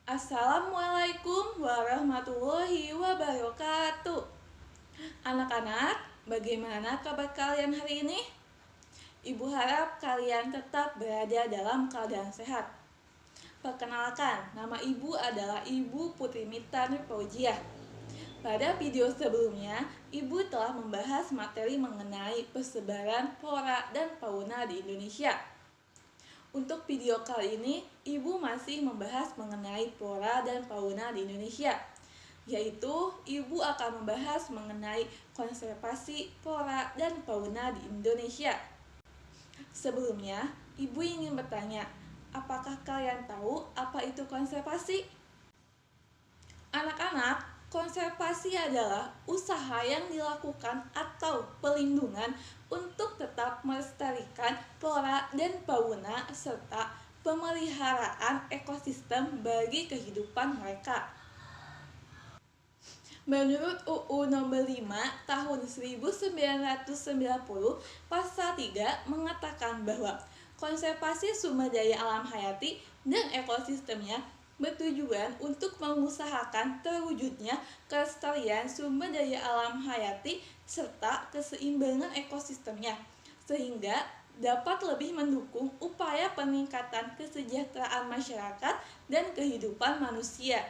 Assalamualaikum warahmatullahi wabarakatuh. Anak-anak, bagaimana kabar kalian hari ini? Ibu harap kalian tetap berada dalam keadaan sehat. Perkenalkan, nama ibu adalah Ibu Putri Mita Nurfauziah. Pada video sebelumnya, ibu telah membahas materi mengenai persebaran flora dan fauna di Indonesia. Untuk video kali ini, ibu masih membahas mengenai flora dan fauna di Indonesia, yaitu ibu akan membahas mengenai konservasi flora dan fauna di Indonesia. Sebelumnya, ibu ingin bertanya, apakah kalian tahu apa itu konservasi? Anak-anak, konservasi adalah usaha yang dilakukan atau pelindungan untuk tetap melestarikan flora dan fauna serta pemeliharaan ekosistem bagi kehidupan mereka. Menurut UU Nomor 5 Tahun 1990 Pasal 3 mengatakan bahwa konservasi sumber daya alam hayati dan ekosistemnya bertujuan untuk mengusahakan terwujudnya kelestarian sumber daya alam hayati serta keseimbangan ekosistemnya, sehingga dapat lebih mendukung upaya peningkatan kesejahteraan masyarakat dan kehidupan manusia.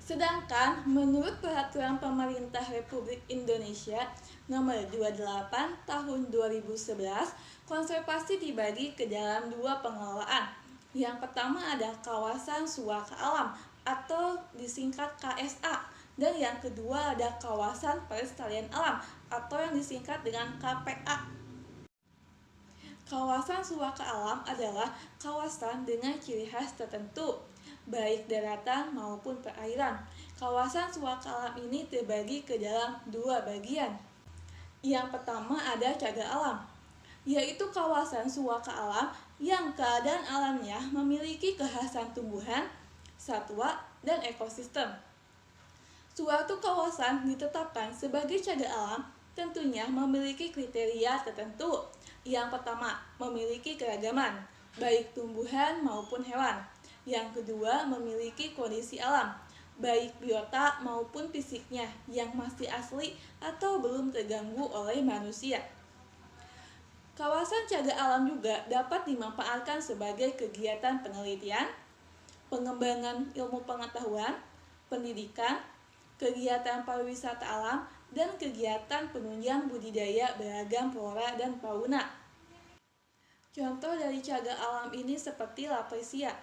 Sedangkan menurut Peraturan Pemerintah Republik Indonesia Nomor 28 Tahun 2011, konservasi dibagi ke dalam dua pengelolaan. Yang pertama ada kawasan suaka alam atau disingkat KSA, dan yang kedua ada kawasan pelestarian alam atau yang disingkat dengan KPA. Kawasan suaka alam adalah kawasan dengan ciri khas tertentu, baik daratan maupun perairan. Kawasan suaka alam ini terbagi ke dalam dua bagian. Yang pertama ada cagar alam, yaitu kawasan suaka alam yang keadaan alamnya memiliki kekhasan tumbuhan, satwa, dan ekosistem. Suatu kawasan ditetapkan sebagai cagar alam tentunya memiliki kriteria tertentu. Yang pertama, memiliki keragaman, baik tumbuhan maupun hewan. Yang kedua, memiliki kondisi alam, baik biota maupun fisiknya yang masih asli atau belum terganggu oleh manusia. Kawasan cagar alam juga dapat dimanfaatkan sebagai kegiatan penelitian, pengembangan ilmu pengetahuan, pendidikan, kegiatan pariwisata alam, dan kegiatan penunjang budidaya beragam flora dan fauna. Contoh dari cagar alam ini seperti Rafflesia,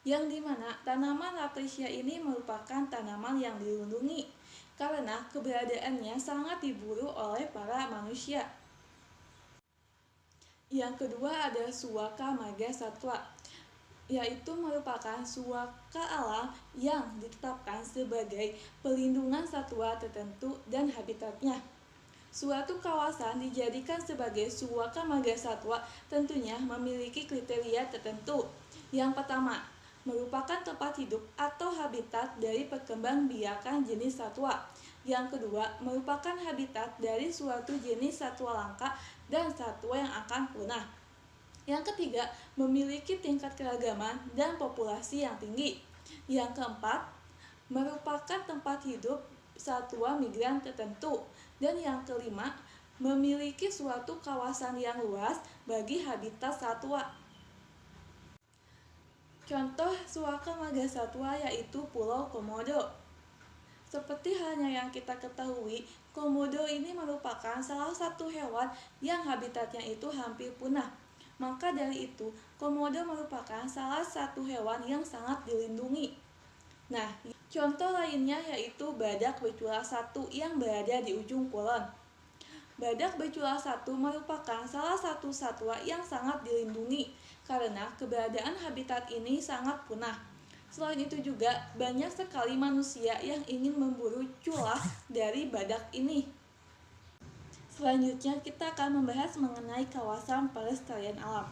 yang dimana tanaman Rafflesia ini merupakan tanaman yang dilindungi karena keberadaannya sangat diburu oleh para manusia. Yang kedua ada Suaka Marga Satwa, yaitu merupakan suaka alam yang ditetapkan sebagai pelindungan satwa tertentu dan habitatnya. Suatu kawasan dijadikan sebagai suaka marga satwa tentunya memiliki kriteria tertentu. Yang pertama, merupakan tempat hidup atau habitat dari perkembangbiakan jenis satwa. Yang kedua, merupakan habitat dari suatu jenis satwa langka dan satwa yang akan punah. Yang ketiga, memiliki tingkat keragaman dan populasi yang tinggi. Yang keempat, merupakan tempat hidup satwa migran tertentu. Dan yang kelima, memiliki suatu kawasan yang luas bagi habitat satwa. Contoh suaka marga satwa yaitu Pulau Komodo. Seperti halnya yang kita ketahui, komodo ini merupakan salah satu hewan yang habitatnya itu hampir punah. Maka dari itu, komodo merupakan salah satu hewan yang sangat dilindungi. Nah, contoh lainnya yaitu badak bercula satu yang berada di ujung kulon. Badak bercula satu merupakan salah satu satwa yang sangat dilindungi karena keberadaan habitat ini sangat punah. Selain itu juga banyak sekali manusia yang ingin memburu cula dari badak ini. Selanjutnya kita akan membahas mengenai kawasan pelestarian alam.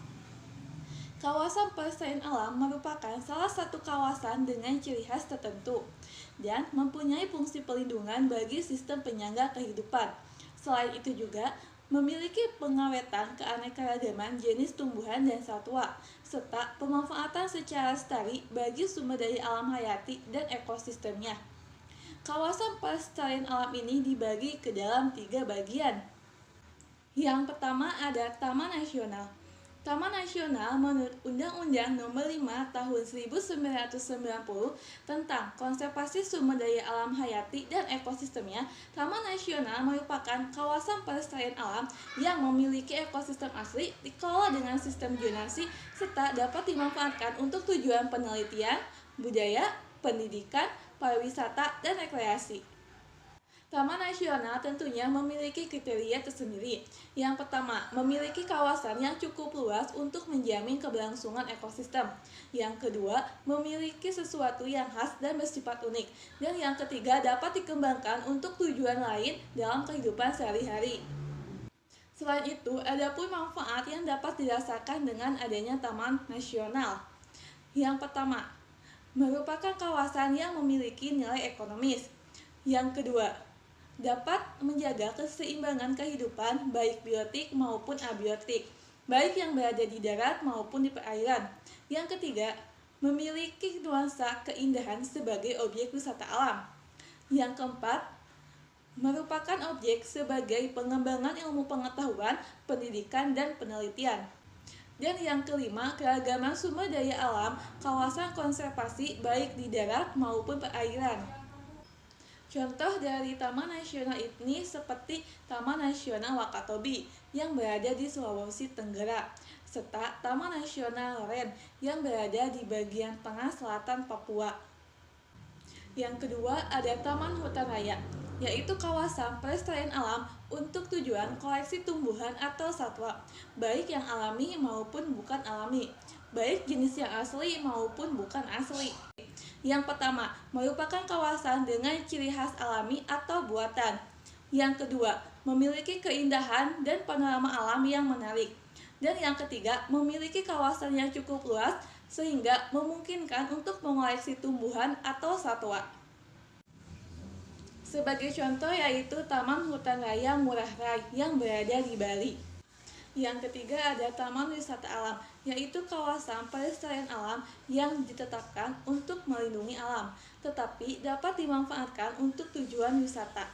Kawasan pelestarian alam merupakan salah satu kawasan dengan ciri khas tertentu dan mempunyai fungsi pelindungan bagi sistem penyangga kehidupan. Selain itu juga memiliki pengawetan keanekaragaman jenis tumbuhan dan satwa, serta pemanfaatan secara lestari bagi sumber daya alam hayati dan ekosistemnya. Kawasan pelestarian alam ini dibagi ke dalam 3 bagian. Yang pertama ada Taman Nasional. Taman Nasional menurut Undang-Undang Nomor 5 Tahun 1990 tentang Konservasi Sumber Daya Alam Hayati dan Ekosistemnya, Taman Nasional merupakan kawasan pelestarian alam yang memiliki ekosistem asli, dikelola dengan sistem zonasi, serta dapat dimanfaatkan untuk tujuan penelitian, budaya, pendidikan, pariwisata, dan rekreasi. Taman Nasional tentunya memiliki kriteria tersendiri. Yang pertama, memiliki kawasan yang cukup luas untuk menjamin keberlangsungan ekosistem. Yang kedua, memiliki sesuatu yang khas dan bersifat unik. Dan yang ketiga, dapat dikembangkan untuk tujuan lain dalam kehidupan sehari-hari. Selain itu, ada pun manfaat yang dapat dirasakan dengan adanya Taman Nasional. Yang pertama, merupakan kawasan yang memiliki nilai ekonomis. Yang kedua, dapat menjaga keseimbangan kehidupan baik biotik maupun abiotik, baik yang berada di darat maupun di perairan. Yang ketiga, memiliki nuansa keindahan sebagai objek wisata alam. Yang keempat, merupakan objek sebagai pengembangan ilmu pengetahuan, pendidikan, dan penelitian. Dan yang kelima, keragaman sumber daya alam kawasan konservasi baik di darat maupun perairan. Contoh dari Taman Nasional ini seperti Taman Nasional Wakatobi yang berada di Sulawesi Tenggara, serta Taman Nasional Loren yang berada di bagian tengah selatan Papua. Yang kedua ada Taman Hutan Raya, yaitu kawasan pelestarian alam untuk tujuan koleksi tumbuhan atau satwa, baik yang alami maupun bukan alami, baik jenis yang asli maupun bukan asli. Yang pertama, merupakan kawasan dengan ciri khas alami atau buatan. Yang kedua, memiliki keindahan dan panorama alam yang menarik. Dan yang ketiga, memiliki kawasan yang cukup luas sehingga memungkinkan untuk mengoleksi tumbuhan atau satwa. Sebagai contoh yaitu Taman Hutan Raya Ngurah Rai yang berada di Bali. Yang ketiga ada Taman Wisata Alam, yaitu kawasan pelestarian alam yang ditetapkan untuk melindungi alam, tetapi dapat dimanfaatkan untuk tujuan wisata.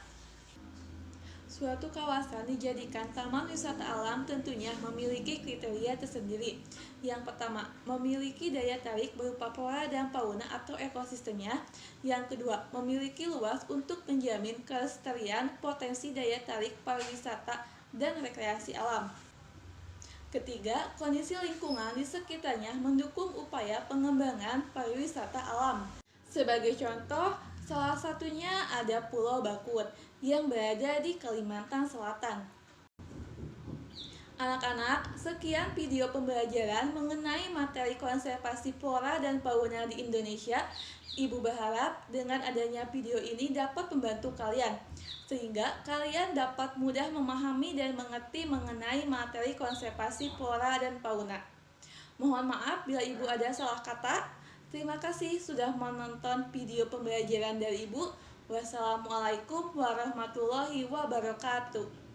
Suatu kawasan dijadikan taman wisata alam tentunya memiliki kriteria tersendiri. Yang pertama, memiliki daya tarik berupa flora dan fauna atau ekosistemnya. Yang kedua, memiliki luas untuk menjamin kelestarian potensi daya tarik pariwisata dan rekreasi alam. Ketiga, kondisi lingkungan di sekitarnya mendukung upaya pengembangan pariwisata alam. Sebagai contoh, salah satunya ada Pulau Bakut yang berada di Kalimantan Selatan. Anak-anak, sekian video pembelajaran mengenai materi konservasi flora dan fauna di Indonesia. Ibu berharap dengan adanya video ini dapat membantu kalian, sehingga kalian dapat mudah memahami dan mengerti mengenai materi konservasi flora dan fauna. Mohon maaf bila Ibu ada salah kata. Terima kasih sudah menonton video pembelajaran dari Ibu. Wassalamualaikum warahmatullahi wabarakatuh.